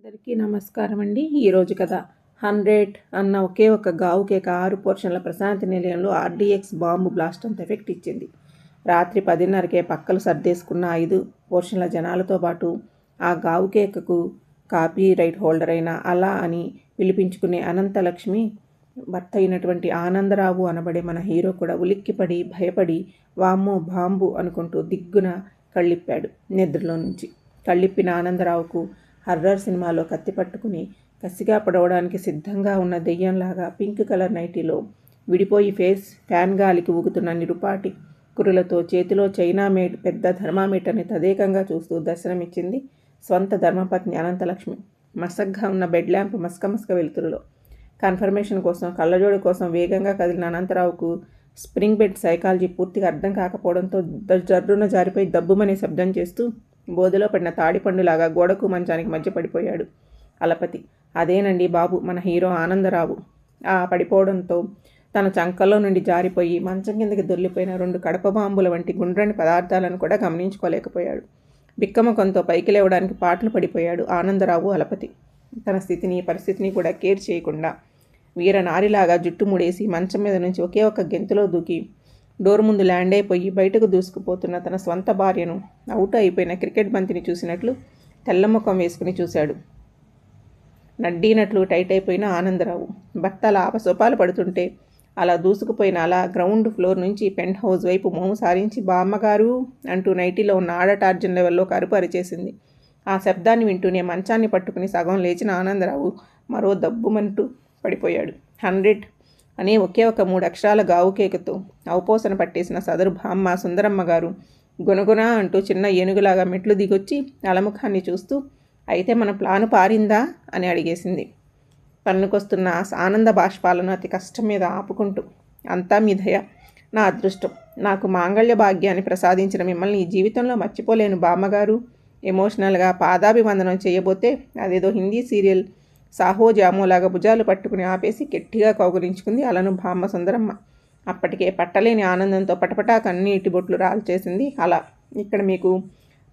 అందరికీ నమస్కారం అండి. ఈరోజు కథ 100 అన్న ఒకే ఒక గావు కేక 6 పోర్షన్ల ప్రశాంతి నిలయంలో RDX బాంబు బ్లాస్ట్ అంత ఎఫెక్ట్ ఇచ్చింది. రాత్రి 10:30కే పక్కలు సర్దేసుకున్న 5 పోర్షన్ల జనాలతో పాటు ఆ గావు కేకకు కాపీ రైట్ హోల్డర్ అయిన అలా అని పిలిపించుకునే అనంతలక్ష్మి భర్త అయినటువంటి ఆనందరావు అనబడే మన హీరో కూడా ఉలిక్కిపడి భయపడి వామ్మో బాంబు అనుకుంటూ దిగ్గున కళ్ళిప్పాడు నిద్రలో నుంచి. కళ్ళిప్పిన ఆనందరావుకు హర్రర్ సినిమాలో కత్తి పట్టుకుని కసిగా పడవడానికి సిద్ధంగా ఉన్న దెయ్యంలాగా పింక్ కలర్ నైటీలో విడిపోయి ఫ్యాన్ గాలికి ఊగుతున్న నిరుపాటి కురులతో చేతిలో చైనా మేడ్ పెద్ద థర్మామీటర్ని తదేకంగా చూస్తూ దర్శనమిచ్చింది స్వంత ధర్మపత్ని అనంతలక్ష్మి. మసగ్గా ఉన్న బెడ్ ల్యాంప్ మస్క వెలుతురులో కన్ఫర్మేషన్ కోసం కళ్ళజోడు కోసం వేగంగా కదిలిన అనంతరావుకు స్ప్రింగ్ బెడ్ సైకాలజీ పూర్తిగా అర్థం కాకపోవడంతో జర్రున జారిపోయి దబ్బుమనే శబ్దం చేస్తూ బోధలో పడిన తాడిపండులాగా గోడకు మంచానికి మధ్య పడిపోయాడు అలపతి. అదేనండి బాబు మన హీరో ఆనందరావు. ఆ పడిపోవడంతో తన చంకల్లో నుండి జారిపోయి మంచం కిందకి దొల్లిపోయిన 2 కడప బాంబుల వంటి గుండ్రని పదార్థాలను కూడా గమనించుకోలేకపోయాడు. బిక్కముఖంతో పైకి లేవడానికి పాటలు పడిపోయాడు ఆనందరావు అలపతి. తన పరిస్థితిని కూడా కేర్ చేయకుండా వీరనారిలాగా జుట్టు ముడేసి మంచం మీద నుంచి ఒకే ఒక గెంతులో దూకి డోర్ ముందు ల్యాండ్ అయిపోయి బయటకు దూసుకుపోతున్న తన స్వంత భార్యను అవుట్ అయిపోయిన క్రికెట్ బంతిని చూసినట్లు తెల్లముఖం వేసుకుని చూశాడు. నడ్డినట్లు టైట్ అయిపోయిన ఆనందరావు భర్త అలా అపసోపాలు పడుతుంటే అలా దూసుకుపోయిన అలా గ్రౌండ్ ఫ్లోర్ నుంచి పెంట్ హౌస్ వైపు మోము సారించి బామ్మగారు అంటూ నైటీలో ఉన్న ఆడటార్జన్ లెవెల్లో కరుపు అరిచేసింది. ఆ శబ్దాన్ని వింటూనే మంచాన్ని పట్టుకుని సగం లేచిన ఆనందరావు మరో దబ్బుమంటూ పడిపోయాడు. 100 అనే ఒకే ఒక 3 అక్షరాల గావు కేకతో అవపోసన పట్టేసిన సదరు బామ్మ సుందరమ్మ గారు గునగున అంటూ చిన్న ఏనుగులాగా మెట్లు దిగొచ్చి అలముఖాన్ని చూస్తూ అయితే మన ప్లాను పారిందా అని అడిగేసింది. పన్నుకొస్తున్న ఆనంద బాష్పాలను అతి కష్టం మీద ఆపుకుంటూ. అంతా మీ దయ, నా అదృష్టం. నాకు మాంగళ్య భాగ్యాన్ని ప్రసాదించిన మిమ్మల్ని ఈ జీవితంలో మర్చిపోలేను బామ్మగారు. ఎమోషనల్గా పాదాభివందనం చేయబోతే అదేదో హిందీ సీరియల్ సాహో జామోలాగా భుజాలు పట్టుకుని ఆపేసి గట్టిగా కౌగులించుకుంది అలను బామ్మ సుందరమ్మ. అప్పటికే పట్టలేని ఆనందంతో పటపటా కన్నీటి బొట్లు రాల్చేసింది అలా. ఇక్కడ మీకు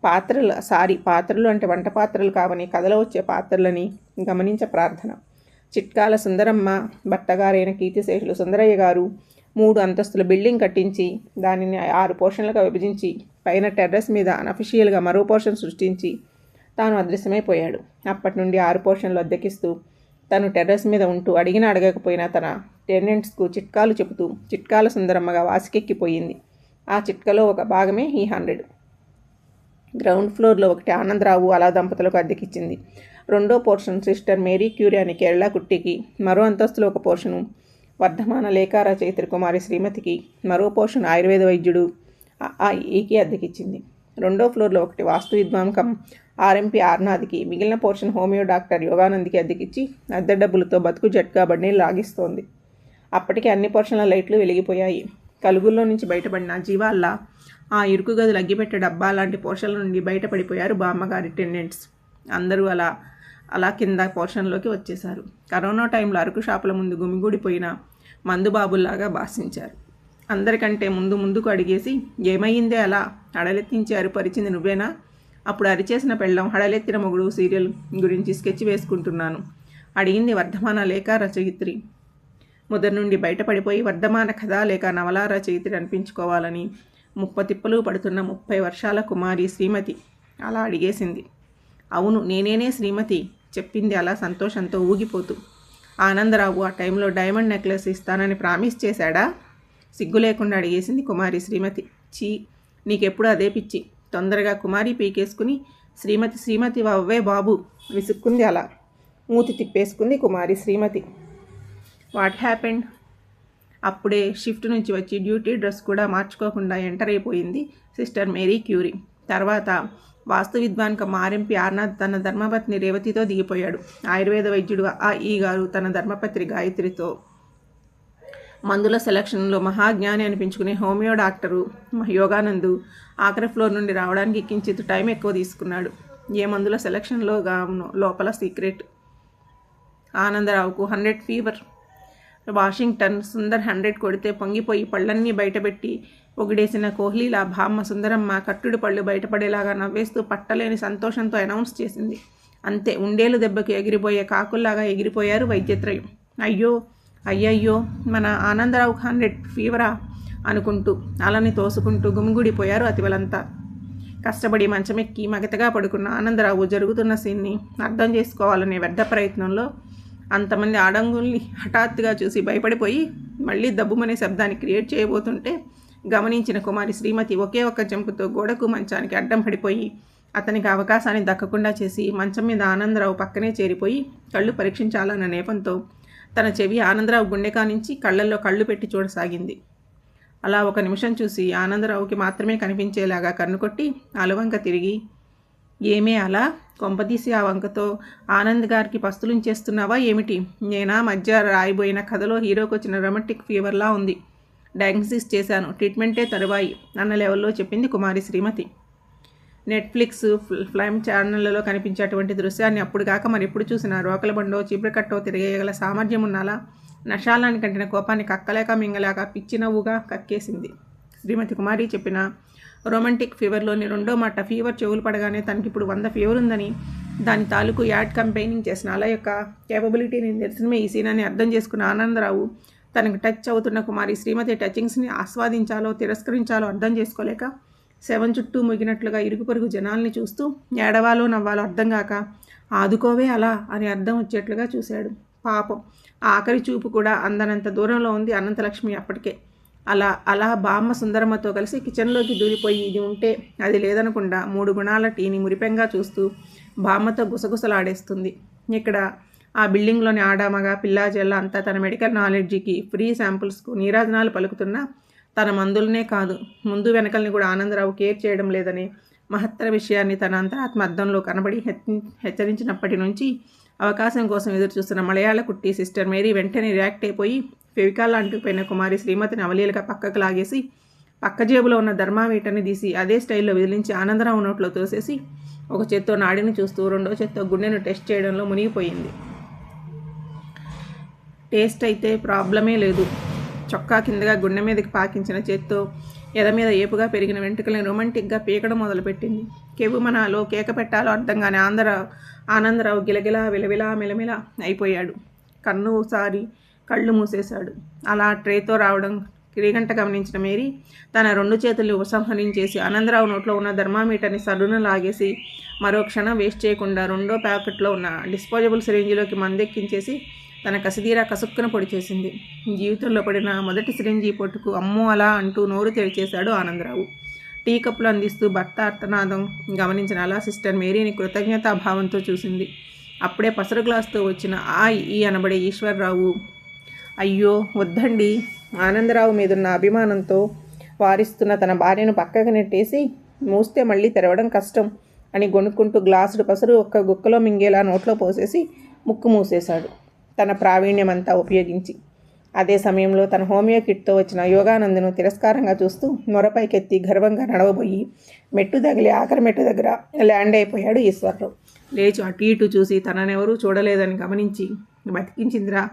పాత్రలు అంటే వంట పాత్రలు కావని కథలో వచ్చే పాత్రలని గమనించ ప్రార్థన. చిట్కాల సుందరమ్మ భర్తగారైన కీర్తిశేషులు సుందరయ్య గారు 3 అంతస్తుల బిల్డింగ్ కట్టించి దానిని 6 పోర్షన్లుగా విభజించి పైన టెర్రస్ మీద అనఫిషియల్గా మరో పోర్షన్ సృష్టించి తాను అదృశ్యమైపోయాడు. అప్పటి నుండి 6 పోర్షన్లు అద్దెకిస్తూ తను టెర్రస్ మీద ఉంటూ అడగకపోయినా తన టెనెంట్స్కు చిట్కాలు చెబుతూ చిట్కాల సుందరమ్మగా వాసికెక్కిపోయింది. ఆ చిట్కలో ఒక భాగమే ఈ 100. గ్రౌండ్ ఫ్లోర్లో ఒకటి ఆనందరావు అలా దంపతులకు అద్దెకిచ్చింది. 2వ పోర్షన్ సిస్టర్ మేరీ క్యూరీ అని కేరళ కుట్టికి, మరో అంతస్తులో ఒక పోర్షను వర్ధమాన లేఖ రచయిత్రి కుమారి శ్రీమతికి, మరో పోర్షన్ ఆయుర్వేద వైద్యుడు ఈకి అద్దెకిచ్చింది. 2వ ఫ్లోర్లో ఒకటి వాస్తు విద్వాంకం RMP ఆర్నాథ్కి, మిగిలిన పోర్షన్ హోమియో డాక్టర్ యోగానంద్కి అద్దెకిచ్చి అద్దె డబ్బులతో బతుకు జట్కా బండిని లాగిస్తోంది. అప్పటికే అన్ని పోర్షన్ల లైట్లు వెలిగిపోయాయి. కలుగుల్లో నుంచి బయటపడిన జీవాల్లా ఆ ఇరుకు గదులు అగ్గిపెట్టే డబ్బా లాంటి పోర్షన్ల నుండి బయటపడిపోయారు బామ్మగారి టెండెంట్స్. అందరూ అలా కింద పోర్షన్లోకి వచ్చేశారు. కరోనా టైంలో అరకు షాపుల ముందు గుమిగూడిపోయిన మందుబాబుల్లాగా భాషించారు. అందరికంటే ముందుకు అడిగేసి ఏమయ్యిందే అలా హడలెత్తించి అరుపరిచింది నువ్వేనా? అప్పుడు అరిచేసిన పెళ్ళం హడలెత్తిన మొగుడు సీరియల్ గురించి స్కెచ్ వేసుకుంటున్నాను అడిగింది వర్ధమాన లేఖ రచయిత్రి. మొదటి నుండి బయటపడిపోయి వర్ధమాన కథ లేక నవలా రచయిత్రి అనిపించుకోవాలని ముప్పతిప్పలు పడుతున్న 30 వర్షాల కుమారి శ్రీమతి అలా అడిగేసింది. అవును నేనేనే శ్రీమతి చెప్పింది అలా సంతోషంతో ఊగిపోతూ. ఆనందరావు ఆ టైంలో డైమండ్ నెక్లెస్ ఇస్తానని ప్రామిస్ చేశాడా? సిగ్గు లేకుండా అడిగేసింది కుమారి శ్రీమతి. చీ నీకెప్పుడు అదే పిచ్చి. తొందరగా కుమారి పీకేసుకుని శ్రీమతి వవ్వే బాబు విసుక్కుంది అలా. మూతి తిప్పేసుకుంది కుమారి శ్రీమతి. What happened? అప్పుడే షిఫ్ట్ నుంచి వచ్చి డ్యూటీ డ్రెస్ కూడా మార్చుకోకుండా ఎంటర్ అయిపోయింది సిస్టర్ మేరీ క్యూరీ. తర్వాత వాస్తు విద్వాంకం RMP ఆర్నాథ్ తన ధర్మపత్ని రేవతితో దిగిపోయాడు. ఆయుర్వేద వైద్యుడు ఈ గారు తన ధర్మపత్రి గాయత్రితో, మందుల సెలక్షన్లో మహాజ్ఞాని అనిపించుకునే హోమియో డాక్టరు యోగానందు ఆఖరి ఫ్లోర్ నుండి రావడానికి కించిత్ టైం ఎక్కువ తీసుకున్నాడు. ఏ మందుల సెలక్షన్లో లోపల సీక్రెట్. ఆనందరావుకు 100 ఫీవర్. వాషింగ్టన్ సుందర్ 100 కొడితే పొంగిపోయి పళ్ళన్నీ బయటపెట్టి ఒగిడేసిన కోహ్లీలా బామ్మ సుందరమ్మ కట్టుడు పళ్ళు బయటపడేలాగా నవ్వేస్తూ పట్టలేని సంతోషంతో అనౌన్స్ చేసింది. అంతే, ఉండేలు దెబ్బకి ఎగిరిపోయే కాకుల్లాగా ఎగిరిపోయారు వైద్యత్రయం. అయ్యో అయ్యయ్యో, మన ఆనందరావు ఖాన్ రెడ్ ఫీవరా అనుకుంటూ అలని తోసుకుంటూ గుమిగూడిపోయారు అతివలంతా. కష్టపడి మంచమెక్కి మగతగా పడుకున్న ఆనందరావు జరుగుతున్న సీన్ని అర్థం చేసుకోవాలనే వ్యర్థ ప్రయత్నంలో అంతమంది ఆడంగుల్ని హఠాత్తుగా చూసి భయపడిపోయి మళ్ళీ దబ్బుమనే శబ్దాన్ని క్రియేట్ చేయబోతుంటే గమనించిన కుమారి శ్రీమతి ఒకే ఒక్క జంపుతో గోడకు మంచానికి అడ్డం పడిపోయి అతనికి అవకాశాన్ని దక్కకుండా చేసి మంచం మీద ఆనందరావు పక్కనే చేరిపోయి కళ్ళు పరీక్షించాలన్న నేపంతో తన చెవి ఆనందరావు గుండెకా నుంచి కళ్ళల్లో కళ్ళు పెట్టి చూడసాగింది. అలా 1 నిమిషం చూసి ఆనందరావుకి మాత్రమే కనిపించేలాగా కన్నుకొట్టి అలవంక తిరిగి, ఏమే అలా కొంపదీసి ఆ వంకతో ఆనంద్ గారికి పస్తులుంచేస్తున్నావా ఏమిటి? నేనా మధ్య రాయిపోయిన కథలో హీరోకి వచ్చిన రొమాంటిక్ ఫీవర్లా ఉంది, డయాగ్నోసిస్ చేశాను, ట్రీట్మెంటే తరువాయి అన్న లెవెల్లో చెప్పింది కుమారి శ్రీమతి. నెట్ఫ్లిక్స్, ఫ్లైమ్ ఛానళ్లలో కనిపించేటువంటి దృశ్యాన్ని అప్పుడు కాక మరెప్పుడు చూసినా రోకల బండో చీపురకట్టో తిరగేయగల సామర్థ్యం ఉన్నాలా నషాలాన్ని కంటిన కోపాన్ని కక్కలేక మింగలేక పిచ్చి నవ్వుగా కక్కేసింది. శ్రీమతి కుమారి చెప్పిన రొమాంటిక్ ఫీవర్లోని 2వ మాట ఫీవర్ చెవులు పడగానే తనకిప్పుడు 100 ఫీవర్ ఉందని దాని తాలూకు యాడ్ కంపెయినింగ్ చేసిన అలా యొక్క కేపబిలిటీని నిరసనమే ఈ సీనాన్ని అర్థం చేసుకున్న ఆనందరావు తనకు టచ్ అవుతున్న కుమారి శ్రీమతి టచింగ్స్ని ఆస్వాదించాలో తిరస్కరించాలో అర్థం చేసుకోలేక శవం చుట్టూ ముగినట్లుగా ఇరుగు పొరుగు జనాల్ని చూస్తూ ఏడవాలో నవ్వాలో అర్థం కాక ఆదుకోవే అలా అని అర్థం వచ్చేట్లుగా చూశాడు. పాపం ఆఖరి చూపు కూడా అందనంత దూరంలో ఉంది అనంతలక్ష్మి అప్పటికే. అలా బామ్మ సుందరమ్మతో కలిసి కిచెన్లోకి దూరిపోయి ఇది ఉంటే అది లేదనకుండా 3 గుణాల టీని మురిపెంగా చూస్తూ బామ్మతో గుసగుసలాడేస్తుంది. ఇక్కడ ఆ బిల్డింగ్లోని ఆడామగ పిల్లాజల్ల అంతా తన మెడికల్ నాలెడ్జికి ఫ్రీ శాంపుల్స్కు నీరాజనాలు పలుకుతున్నా తన మందులనే కాదు ముందు వెనకల్ని కూడా ఆనందరావు కేర్ చేయడం లేదనే మహత్తర విషయాన్ని తన అంతరాత్మ అద్దంలో కనబడి హెచ్చరించినప్పటి నుంచి అవకాశం కోసం ఎదురు చూస్తున్న మలయాళ కుట్టి సిస్టర్ మేరీ వెంటనే రియాక్ట్ అయిపోయి ఫెవికాల్ అంటుకుపోయిన కుమారి శ్రీమతిని అవలీలుగా పక్కకు లాగేసి పక్క జేబులో ఉన్న ధర్మామీటర్ని తీసి అదే స్టైల్లో విదిలించి ఆనందరావు నోట్లో తోసేసి ఒక చేత్తో నాడిని చూస్తూ 2వ చేత్తో గుండెను టెస్ట్ చేయడంలో మునిగిపోయింది. టేస్ట్ అయితే ప్రాబ్లమే లేదు. చొక్కా కిందగా గుండె మీదకి పాకించిన చేత్తో ఎద మీద ఏపుగా పెరిగిన వెంట్రుకలను రొమాంటిక్గా పీకడం మొదలుపెట్టింది. కెవుమనాలో కేక పెట్టాలో అర్థంగానే ఆనందరావు గిలగిలా విలవిలా మెలమిలా అయిపోయాడు. కన్నుసారి కళ్ళు మూసేశాడు. అలా ట్రేతో రావడం క్రీగంట గమనించిన మేరీ తన 2 చేతుల్ని ఉపసంహరించేసి ఆనందరావు నోట్లో ఉన్న థర్మామీటర్ని సర్రున లాగేసి మరో క్షణం వేస్ట్ చేయకుండా 2వ ప్యాకెట్లో ఉన్న డిస్పోజబుల్ సిరింజిలోకి మందెక్కించేసి తన కసిదీరా కసుక్కున పొడి చేసింది. జీవితంలో పడిన మొదటి సిరింజి పొట్టుకు అమ్మో అలా అంటూ నోరు తెరిచేశాడు ఆనందరావు. టీ కప్పులు అందిస్తూ భర్త అర్థనాదం గమనించిన అలా సిస్టర్ మేరీని కృతజ్ఞతాభావంతో చూసింది. అప్పుడే పసరు గ్లాసుతో వచ్చిన ఈ అనబడే ఈశ్వర్రావు, అయ్యో వద్దండి, ఆనందరావు మీదున్న అభిమానంతో వారిస్తున్న తన భార్యను పక్కకు నెట్టేసి మూస్తే మళ్ళీ తెరవడం కష్టం అని గొనుక్కుంటూ గ్లాసుడు పసరు ఒక్క గుక్కలో మింగేలా నోట్లో పోసేసి ముక్కు మూసేశాడు తన ప్రావీణ్యమంతా ఉపయోగించి. అదే సమయంలో తన హోమియో కిట్తో వచ్చిన యోగానందును తిరస్కారంగా చూస్తూ నొరపైకెత్తి గర్వంగా నడవబోయి మెట్టు తగిలి ఆఖరి మెట్టు దగ్గర ల్యాండ్ అయిపోయాడు ఈశ్వర్రావు. లేచి అటు ఇటు చూసి తననెవరూ చూడలేదని గమనించి బతికించిందిరా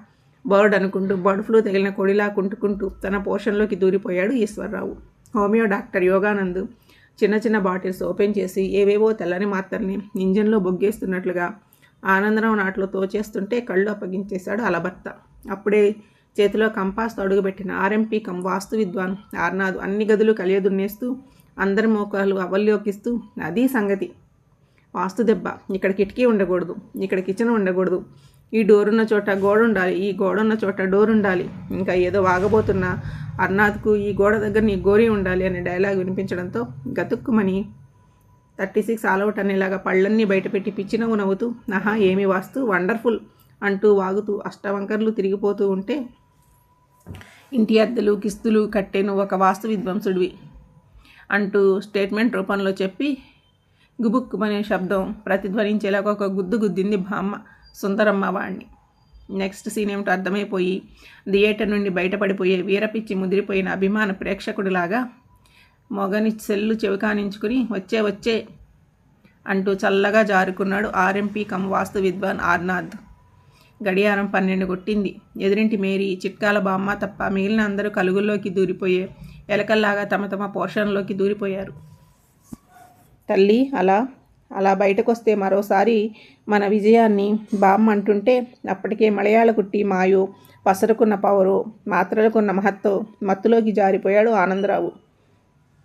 బర్డ్ అనుకుంటూ బర్డ్ ఫ్లూ తగిలిన కొడిలా కుంటుకుంటూ తన పోషన్లోకి దూరిపోయాడు ఈశ్వర్రావు. హోమియో డాక్టర్ యోగానంద్ చిన్న చిన్న బాటిల్స్ ఓపెన్ చేసి ఏవేవో తెల్లని మాత్రల్ని ఇంజన్లో బొగ్గేస్తున్నట్లుగా ఆనందరావు నాట్లో తోచేస్తుంటే కళ్ళు అప్పగించేశాడు అలభర్త. అప్పుడే చేతిలో కంపాస్తో అడుగుపెట్టిన ఆర్ఎంపీ వాస్తు విద్వాన్ ఆర్నాథ్ అన్ని గదులు కలియదున్నేస్తూ అందరి మోకాలు అవల్లోకిస్తూ అది సంగతి, వాస్తు దెబ్బ, ఇక్కడ కిటికీ ఉండకూడదు, ఇక్కడ కిచెన్ ఉండకూడదు, ఈ డోరున్న చోట గోడ ఉండాలి, ఈ గోడ ఉన్న చోట డోర్ ఉండాలి, ఇంకా ఏదో వాగబోతున్న అర్నాథ్కు ఈ గోడ దగ్గర నీ గోరీ ఉండాలి అనే డైలాగ్ వినిపించడంతో గతుక్కుమని 36 ఆలౌట్ అనేలాగా పళ్ళన్నీ బయటపెట్టి పిచ్చినవ్వు నవ్వుతూ ఆహా ఏమి వాస్తు వండర్ఫుల్ అంటూ వాగుతూ అష్టవంకర్లు తిరిగిపోతూ ఉంటే ఇంటి అద్దెలు కిస్తులు కట్టే నువ్వు ఒక వాస్తు విద్వాంసుడివి అంటూ స్టేట్మెంట్ రూపంలో చెప్పి గుబుక్కుమనే శబ్దం ప్రతిధ్వనించేలాగా ఒక గుద్దు గుద్దింది బామ్మ సుందరమ్మ వాణ్ణి. నెక్స్ట్ సీన్ ఏమిటో అర్థమైపోయి థియేటర్ నుండి బయటపడిపోయే వీరపిచ్చి ముదిరిపోయిన అభిమాన ప్రేక్షకుడిలాగా మొగని సెల్లు చెవికానించుకుని వచ్చే అంటూ చల్లగా జారుకున్నాడు ఆర్ఎంపీ వాస్తు విద్వాన్ ఆర్నాథ్. గడియారం 12 కొట్టింది. ఎదురింటి మేరీ చిట్కాల బామ్మ తప్ప మిగిలిన అందరూ కలుగుల్లోకి దూరిపోయే ఎలకల్లాగా తమ తమ పోర్షన్లోకి దూరిపోయారు. తల్లి అలా అలా బయటకు వస్తే మరోసారి మన విజయాన్ని బామ్మ అంటుంటే అప్పటికే మలయాళ కుట్టి మాయో, పసరుకున్న పవరు, మాత్రలకున్న మహత్తో మత్తులోకి జారిపోయాడు ఆనందరావు.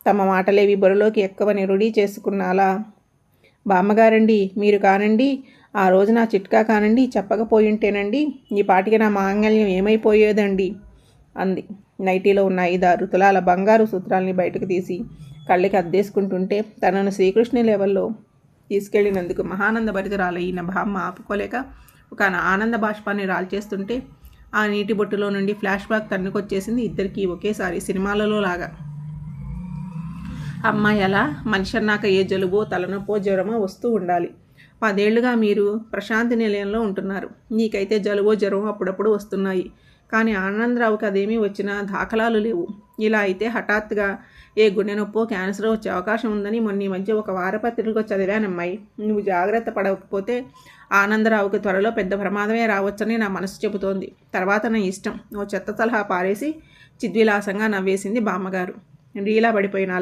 తమ మాటలేవి బుర్రలోకి ఎక్కవని రుడి చేసుకున్న అలా, బామ్మగారండి, మీరు కానండి, ఆ రోజు నా చిట్కా కానండి చెప్పకపోయింటేనండి ఈ పాటికి నా మాంగళ్యం ఏమైపోయేదండి అంది. నైటీలో ఉన్న 5-6 తులాల బంగారు సూత్రాల్ని బయటకు తీసి కళ్ళకి అద్దేసుకుంటుంటే తనను శ్రీకృష్ణు లెవెల్లో తీసుకెళ్లినందుకు మహానంద భరితురాలైన బామ్మ ఆపుకోలేక ఒక ఆనంద బాష్పాన్ని రాల్చేస్తుంటే ఆ నీటి బొట్టులో నుండి ఫ్లాష్ బ్యాక్ తన్నుకొచ్చేసింది ఇద్దరికీ ఒకేసారి, సినిమాలలో లాగా. అమ్మాయి అలా, మనిషి అన్నాక ఏ జలుబో తలనొప్పో జ్వరమో వస్తూ ఉండాలి. 10 ఏళ్లుగా మీరు ప్రశాంతి నిలయంలో ఉంటున్నారు. నీకైతే జలుబో జ్వరం అప్పుడప్పుడు వస్తున్నాయి. కానీ ఆనందరావుకి అదేమీ వచ్చినా దాఖలాలు లేవు. ఇలా అయితే హఠాత్తుగా ఏ గుండె నొప్పో క్యాన్సర్ వచ్చే అవకాశం ఉందని మొన్న మధ్య ఒక వారపత్రికలో చదివానమ్మాయి. నువ్వు జాగ్రత్త పడకపోతే ఆనందరావుకి త్వరలో పెద్ద ప్రమాదమే రావచ్చని నా మనసు చెబుతోంది. తర్వాత నా ఇష్టం, ఓ చెత్త సలహా పారేసి చిద్విలాసంగా నవ్వేసింది బామ్మగారు. రీలా పడిపోయిన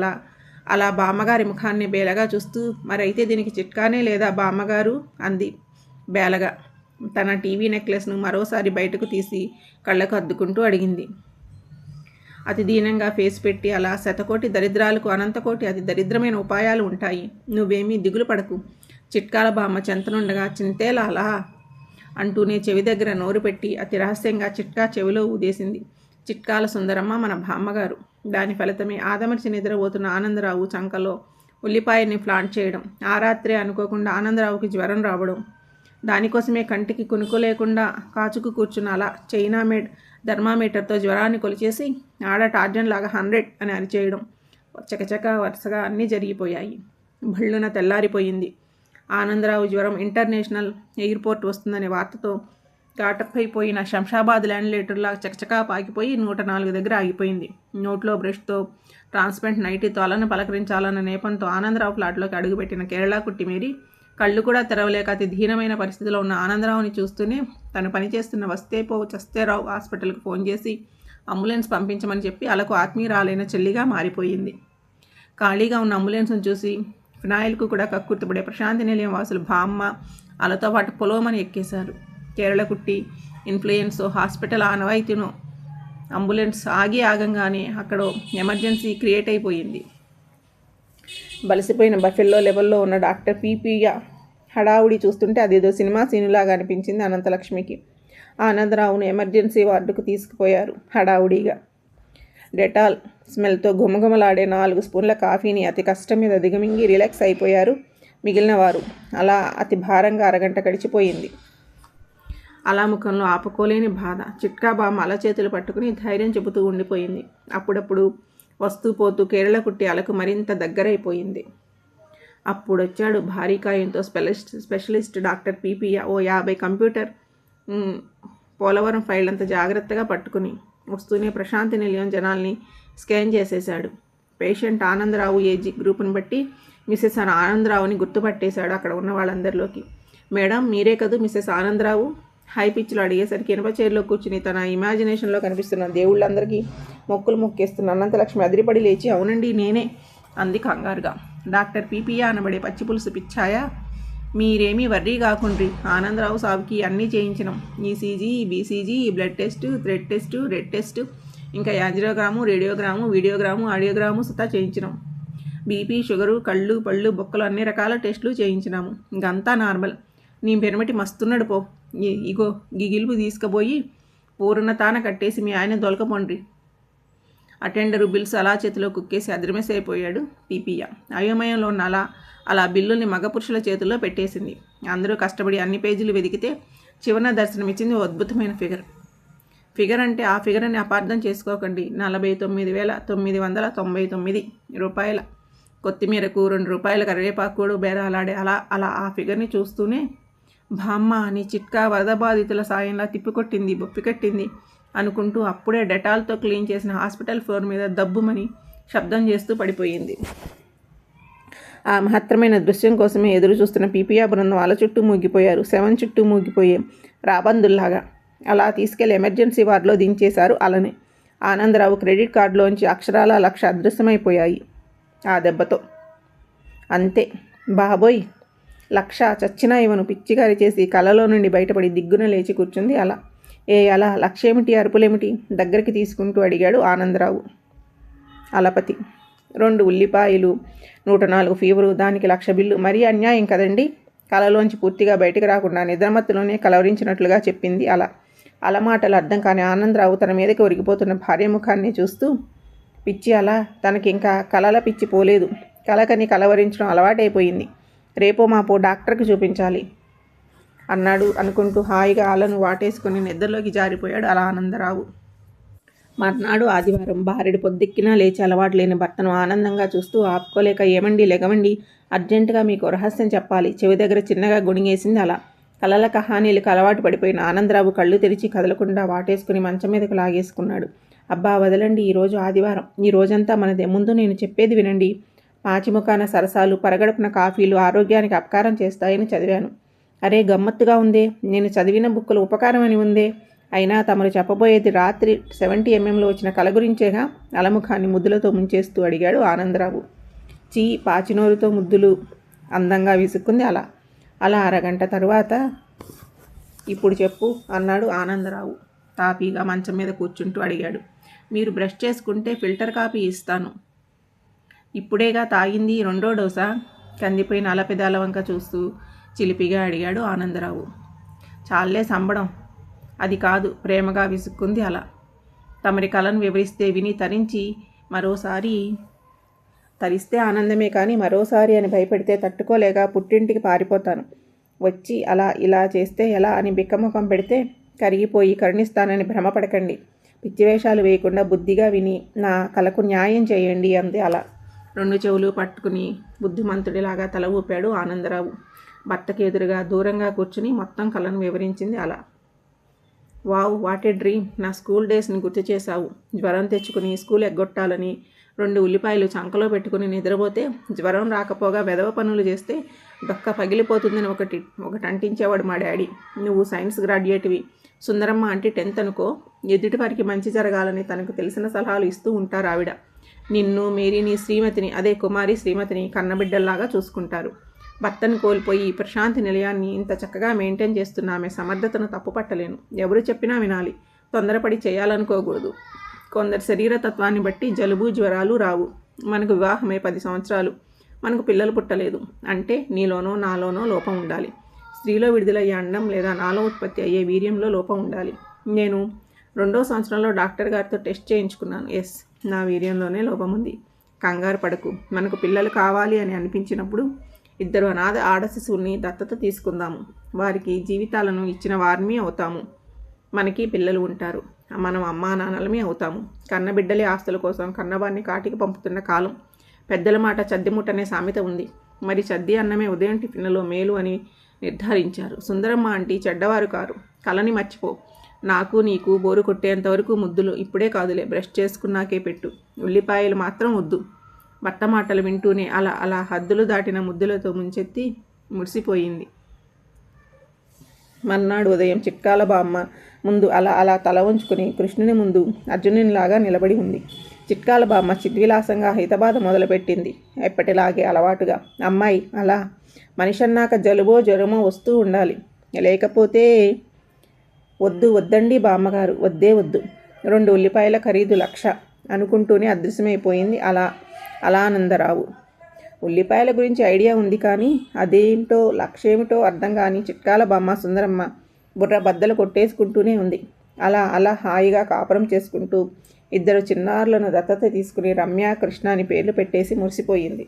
అలా బామ్మగారి ముఖాన్ని బేలగా చూస్తూ, మరైతే దీనికి చిట్కానే లేదా బామ్మగారు అంది బేలగా. తన టీవీ నెక్లెస్ను మరోసారి బయటకు తీసి కళ్ళకు అద్దుకుంటూ అడిగింది. అతి దీనంగా ఫేస్ పెట్టి, అలా శతకోటి దరిద్రాలకు అనంతకోటి అతి దరిద్రమైన ఉపాయాలు ఉంటాయి. నువ్వేమీ దిగులు పడకు. చిట్కాల బామ్మ చెంతనుండగా చింతేలాలా అంటూనే చెవి దగ్గర నోరు పెట్టి అతి రహస్యంగా చిట్కా చెవిలో ఊదేసింది. చిట్కాల సుందరమ్మ మన బామ్మగారు. దాని ఫలితమే ఆదమర్చి నిద్రపోతున్న ఆనందరావు చంకలో ఉల్లిపాయని ప్లాంట్ చేయడం, ఆ రాత్రే అనుకోకుండా ఆనందరావుకి జ్వరం రావడం, దానికోసమే కంటికి కునుకు లేకుండా కాచుకు కూర్చున్న అలా చైనా మేడ్ థర్మామీటర్తో జ్వరాన్ని కొలిచేసి ఆడ టార్జన్ లాగా 100 అని అరిచేయడం, చకచక వరుసగా అన్నీ జరిగిపోయాయి. భళ్ళున తెల్లారిపోయింది. ఆనందరావు జ్వరం ఇంటర్నేషనల్ ఎయిర్పోర్ట్ వస్తుందనే వార్తతో ఘాటపైపోయిన శంషాబాద్ ల్యాండ్ లెటర్లా చకచకా పాకిపోయి 104 దగ్గర ఆగిపోయింది. నోట్లో బ్రష్తో ట్రాన్స్పరెంట్ నైటీతో అలను పలకరించాలన్న నేపంతో ఆనందరావు ఫ్లాట్లోకి అడుగుపెట్టిన కేరళ కుట్టి మేరీ కళ్ళు కూడా తెరవలేక అతి దీనమైన పరిస్థితిలో ఉన్న ఆనందరావుని చూస్తూనే తను పనిచేస్తున్న వస్తేపో చస్తేరావు హాస్పిటల్కి ఫోన్ చేసి అంబులెన్స్ పంపించమని చెప్పి అలకు ఆత్మీయురాలైన చెల్లిగా మారిపోయింది. ఖాళీగా ఉన్న అంబులెన్స్ను చూసి ఫినాయిల్కు కూడా కక్కుర్తిపడే ప్రశాంతి నిలయం వాసులు బామ్మ అలతో పాటు పొలోమని ఎక్కేశారు. కేరళ కుట్టి ఇన్ఫ్లుయెన్సో హాస్పిటల్ ఆనవాయితీనో అంబులెన్స్ ఆగంగానే అక్కడ ఎమర్జెన్సీ క్రియేట్ అయిపోయింది. బలిసిపోయిన బఫెల్లో లెవెల్లో ఉన్న డాక్టర్ పీపీయ హడావుడి చూస్తుంటే అదేదో సినిమా సీనులాగా అనిపించింది అనంతలక్ష్మికి. ఆనందరావును ఎమర్జెన్సీ వార్డుకు తీసుకుపోయారు హడావుడిగా. డెటాల్ స్మెల్తో గుమగుమలాడే 4 స్పూన్ల కాఫీని అతి కష్టం మీద దిగమింగి రిలాక్స్ అయిపోయారు మిగిలిన వారు. అలా అతి భారంగా అరగంట గడిచిపోయింది. అలా ముఖంలో ఆపుకోలేని బాధ. చిట్కా బామ్మ అల చేతులు పట్టుకుని ధైర్యం చెబుతూ ఉండిపోయింది. అప్పుడప్పుడు వస్తూ పోతూ కేరళ కుట్టి అలకు మరింత దగ్గరైపోయింది. అప్పుడొచ్చాడు భారీ కాయంతో స్పెషలిస్ట్ డాక్టర్ పీపీయ. ఓ 50 కంప్యూటర్ పోలవరం ఫైల్ అంత జాగ్రత్తగా పట్టుకుని వస్తూనే ప్రశాంతి నిలయం జనాల్ని స్కాన్ చేసేశాడు. పేషెంట్ ఆనందరావు ఏజ్ గ్రూప్ని బట్టి మిసెస్ ఆనందరావుని గుర్తుపట్టేశాడు అక్కడ ఉన్న వాళ్ళందరిలోకి. మేడం, మీరే కదూ మిసెస్ ఆనందరావు? హై పిచ్లో అడిగేసరికి ఇనుప చైర్లో కూర్చుని తన ఇమాజినేషన్లో కనిపిస్తున్న దేవుళ్ళందరికీ మొక్కులు మొక్కేస్తున్న అనంతలక్ష్మి అదిరిపడి లేచి, అవునండి నేనే అంది కంగారుగా. డాక్టర్ పీపీయ అనబడే పచ్చిపులుసు పిచ్చాయా? మీరేమీ వర్రీ కాకుండ్రి. ఆనందరావు సాబుకి అన్నీ చేయించినాం. ECG, BCG, blood test, thread test, red test, ఇంకా యాంజియోగ్రాము, రేడియోగ్రాము, వీడియోగ్రాము, ఆడియోగ్రాము సుతా చేయించినాం. బీపీ, షుగరు, కళ్ళు, పళ్ళు, బొక్కలు అన్ని రకాల టెస్టులు చేయించినాము. ఇంకంతా నార్మల్. నీ పెరమటి మస్తున్నాడు పో. ఇగో గిగిలుపు తీసుకుపోయి పూర్ణ తాన కట్టేసి మీ ఆయన దొలకపోండ్రి. అటెండరు బిల్స్ అలా చేతిలో కుక్కేసి అద్రమేసైపోయాడు పీపీయ. అయోమయంలో ఉన్న అలా బిల్లుల్ని మగపురుషుల చేతుల్లో పెట్టేసింది. అందరూ కష్టపడి అన్ని పేజీలు వెతికితే చివరన దర్శనమిచ్చింది ఓ అద్భుతమైన ఫిగర్ అంటే ఆ ఫిగర్ అని అపార్థం చేసుకోకండి. 49,999 రూపాయల కొత్తిమీరకు 2 రూపాయల కరివేపాకు కూడా బేరాలాడే అలా ఆ ఫిగర్ని చూస్తూనే బామ్మ అని చిట్కా వరద బాధితుల సాయంలా తిప్పికొట్టింది, బొప్పికట్టింది అనుకుంటూ అప్పుడే డెటాల్తో క్లీన్ చేసిన హాస్పిటల్ ఫ్లోర్ మీద దబ్బుమని శబ్దం చేస్తూ పడిపోయింది. ఆ మహత్తరమైన దృశ్యం కోసమే ఎదురు చూస్తున్న పీపీఆ బృందం అల చుట్టూ మూగిపోయారు. శవం చుట్టూ మూగిపోయే రాబందుల్లాగా. అలా తీసుకెళ్లి ఎమర్జెన్సీ వార్డులో దించేశారు అలని. ఆనందరావు క్రెడిట్ కార్డులోంచి అక్షరాల 1,00,000 అదృశ్యమైపోయాయి ఆ దెబ్బతో. అంతే. బాబోయ్, లక్ష చచ్చినా ఇవను పిచ్చిగారి చేసి కలలో నుండి బయటపడి దిగ్గున లేచి కూర్చుంది అలా. అలా లక్షేమిటి, అరుపులేమిటి దగ్గరికి తీసుకుంటూ అడిగాడు ఆనందరావు. అలపతి. 2 ఉల్లిపాయలు, 104 ఫీవరు, దానికి 1,00,000 బిల్లు, మరీ అన్యాయం కదండి. కలలోంచి పూర్తిగా బయటకు రాకుండా నిద్రమత్తులోనే కలవరించినట్లుగా చెప్పింది అలా. అలమాటలు అర్థం కాని ఆనందరావు తన మీదకి ఒరిగిపోతున్న భార్య ముఖాన్ని చూస్తూ, పిచ్చి అలా, తనకింకా కలల పిచ్చి పోలేదు. కలకని కలవరించడం అలవాటైపోయింది. రేపో మాపో డాక్టర్కి చూపించాలి అన్నాడు అనుకుంటూ హాయిగా అలను వాటేసుకుని నిద్రలోకి జారిపోయాడు అలా ఆనందరావు. మర్నాడు ఆదివారం. భార్యడు పొద్దెక్కినా లేచి అలవాటు లేని భర్తను ఆనందంగా చూస్తూ ఆపుకోలేక, ఏమండి లెగవండి, అర్జెంటుగా మీకు రహస్యం చెప్పాలి, చెవి దగ్గర చిన్నగా గుణిగేసింది అలా. కలల కహానీలకు అలవాటు పడిపోయిన ఆనందరావు కళ్ళు తెరిచి కదలకుండా వాటేసుకుని మంచం మీదకు లాగేసుకున్నాడు. అబ్బా వదలండి, ఈరోజు ఆదివారం, ఈ రోజంతా మనదే. ముందు నేను చెప్పేది వినండి. పాచిముఖాన సరసాలు, పరగడుపున కాఫీలు ఆరోగ్యానికి అపకారం చేస్తాయని చదివాను. అరే గమ్మత్తుగా ఉందే, నేను చదివిన బుక్కులు ఉపకారం అని ఉందే. అయినా తమరు చెప్పబోయేది రాత్రి 70mm వచ్చిన కల గురించేగా? అలముఖాన్ని ముద్దులతో ముంచేస్తూ అడిగాడు ఆనందరావు. చీ, పాచినోరుతో ముద్దులు, అందంగా విసుక్కుంది అలా. అలా అరగంట తరువాత, ఇప్పుడు చెప్పు అన్నాడు ఆనందరావు. తాపీగా మంచం మీద కూర్చుంటూ అడిగాడు. మీరు బ్రష్ చేసుకుంటే ఫిల్టర్ కాఫీ ఇస్తాను. ఇప్పుడేగా తాగింది, 2వ డోసా? కందిపోయిన అలపెదాల వంక చూస్తూ చిలిపిగా అడిగాడు ఆనందరావు. చాలే సంబడం, అది కాదు, ప్రేమగా విసుక్కుంది అలా. తమరి కలను వివరిస్తే విని తరిస్తే ఆనందమే కానీ మరోసారి అని భయపెడితే తట్టుకోలేక పుట్టింటికి పారిపోతాను. వచ్చి అలా ఇలా చేస్తే ఎలా అని బిక్కముఖం పెడితే కరిగిపోయి కరుణిస్తానని భ్రమపడకండి. పిచ్చివేషాలు వేయకుండా బుద్ధిగా విని నా కలకు న్యాయం చేయండి అంది అలా. 2 చెవులు పట్టుకుని బుద్ధిమంతుడిలాగా తల ఊపాడు ఆనందరావు. భర్తకి ఎదురుగా దూరంగా కూర్చుని మొత్తం కలను వివరించింది అలా. Wow, what a dream. నా స్కూల్ డేస్ని గుర్తు చేశావు. జ్వరం తెచ్చుకుని స్కూల్ ఎగ్గొట్టాలని 2 ఉల్లిపాయలు చంకలో పెట్టుకుని నిద్రపోతే జ్వరం రాకపోగా వెధవ పనులు చేస్తే డొక్క పగిలిపోతుందని ఒకటి అంటించేవాడు మా డాడీ. నువ్వు సైన్స్ గ్రాడ్యుయేట్వి, సుందరమ్మ అంటే 10th అనుకో. ఎదుటి వారికి మంచి జరగాలని తనకు తెలిసిన సలహాలు ఇస్తూ ఉంటారు ఆవిడ. నిన్ను, మేరీని, శ్రీమతిని, అదే కుమారి శ్రీమతిని కన్నబిడ్డల్లాగా చూసుకుంటారు. భర్తను కోల్పోయి ప్రశాంతి నిలయాన్ని ఇంత చక్కగా మెయింటైన్ చేస్తున్న ఆమె సమర్థతను తప్పుపట్టలేను. ఎవరు చెప్పినా వినాలి. తొందరపడి చేయాలనుకోకూడదు. కొందరు శరీరతత్వాన్ని బట్టి జలుబు జ్వరాలు రావు. మనకు వివాహమే 10 సంవత్సరాలు, మనకు పిల్లలు పుట్టలేదు అంటే నీలోనో నాలోనో లోపం ఉండాలి. స్త్రీలో విడుదలయ్యే అండం లేదా నాలో ఉత్పత్తి అయ్యే వీర్యంలో లోపం ఉండాలి. నేను 2వ సంవత్సరంలో డాక్టర్ గారితో టెస్ట్ చేయించుకున్నాను. ఎస్, నా వీర్యంలోనే లోపం ఉంది. కంగారు పడకు. మనకు పిల్లలు కావాలి అని అనిపించినప్పుడు 2 అనాథ ఆడ శిశువుల్ని దత్తత తీసుకుందాము. వారికి జీవితాలను ఇచ్చిన వారిని అవుతాము. మనకి పిల్లలు ఉంటారు. మనం అమ్మా నాన్నలమే అవుతాము. కన్నబిడ్డలే ఆస్తుల కోసం కన్నవారిని కాటికి పంపుతున్న కాలం. పెద్దల మాట చద్దిముట్టనే సామెత ఉంది. మరి చద్ది అన్నమే ఉదయం టిఫిన్లలో మేలు అని నిర్ధారించారు. సుందరమ్మ ఆంటీ చెడ్డవారు కారు. కలని మర్చిపో. నాకు నీకు బోరు కొట్టేంతవరకు ముద్దులు ఇప్పుడే కాదులే, బ్రష్ చేసుకున్నాకే పెట్టు. ఉల్లిపాయలు మాత్రం వద్దు. భర్త మాటలు వింటూనే అలా హద్దులు దాటిన ముద్దులతో ముంచెత్తి మురిసిపోయింది. మర్నాడు ఉదయం చిట్కాల బామ్మ ముందు అలా తల వంచుకుని కృష్ణుని ముందు అర్జునునిలాగా నిలబడి ఉంది. చిట్కాల బామ్మ చిద్విలాసంగా హితబాధ మొదలుపెట్టింది. ఎప్పటిలాగే అలవాటుగా. అమ్మాయి, అలా మనిషి అన్నాక జలుబో జ్వరమో వస్తూ ఉండాలి. లేకపోతే వద్దండి బామ్మగారు, వద్దు. 2 ఉల్లిపాయల ఖరీదు 1,00,000 అనుకుంటూనే అదృశ్యమైపోయింది ఆనందరావు. ఉల్లిపాయల గురించి ఐడియా ఉంది కానీ అదేంటో 1,00,000 ఏమిటో అర్థం కాని చిట్కాల బామ్మ సుందరమ్మ బుర్ర బద్దలు కొట్టేసుకుంటూనే ఉంది. అలా హాయిగా కాపురం చేసుకుంటూ 2 చిన్నారులను దత్తత తీసుకుని రమ్య, కృష్ణ అని పేర్లు పెట్టేసి మురిసిపోయింది.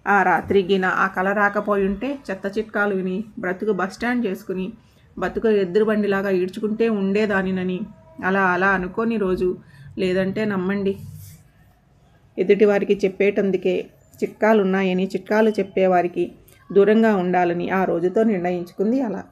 ఆ రాత్రిగిన ఆ కల రాకపోయుంటే చెత్త చిట్కాలు విని బ్రతుకు బస్టాండ్ చేసుకుని బతుకు ఎద్దురు బండిలాగా ఈడ్చుకుంటే ఉండేదానినని అలా అనుకోని రోజు లేదంటే నమ్మండి. ఎదుటివారికి చెప్పేటందుకే చిట్కాలున్నాయని చిట్కాలు చెప్పేవారికి దూరంగా ఉండాలని ఆ రోజుతో నిర్ణయించుకుంది అలా.